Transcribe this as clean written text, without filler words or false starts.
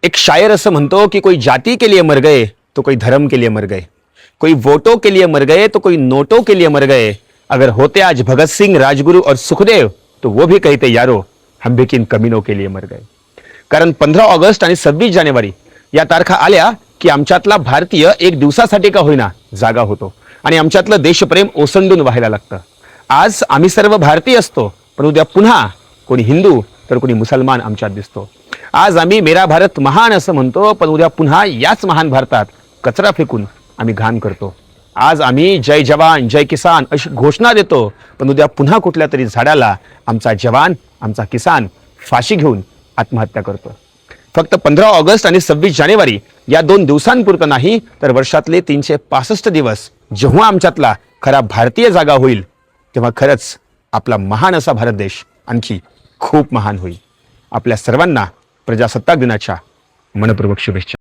एक शायर असं म्हणतो कि कोई जाति के लिए मर गए तो कोई धर्म के लिए मर गए, कोई वोटों के लिए मर गए तो कोई नोटों के लिए मर गए। अगर होते आज भगत सिंह, राजगुरु और सुखदेव तो वो भी कहते यारो हम भी किन कमीनों के लिए मर गए। कारण 15 ऑगस्ट आणि 26 जानेवारी या तारखा आल्या की आमच्यातला भारतीय एक दिवसासाठी का होईना जागा होतो आणि आमच्यातलं देशप्रेम ओसंडून व्हायला लागतं। आज आम्ही सर्व भारतीय असतो, पण उद्या पुन्हा कोणी हिंदू तर कोणी मुसलमान आमच्यात दिसतो। आज आम्ही मेरा भारत महान असं म्हणतो, पण उद्या पुन्हा याच महान भारतात कचरा फेकून आम्ही घाण करतो। आज आम्ही जय जवान जय किसान अशी घोषणा देतो, पण उद्या पुन्हा कुठल्या तरी झाडाला आमचा जवान आमचा किसान फाशी घेऊन आत्महत्या करतो। फक्त 15 ऑगस्ट आणि 26 जानेवारी या 2 दिवसांपुरतं नाही, तर वर्षातले 365 दिवस जेव्हा आमच्यातला खरा भारतीय जागा होईल, तेव्हा खरंच आपला महान असा भारत देश आणखी खूप महान होईल। आपल्या सर्वांना प्रजासत्ताक दिनाच्या मनपूर्वक शुभेच्छा।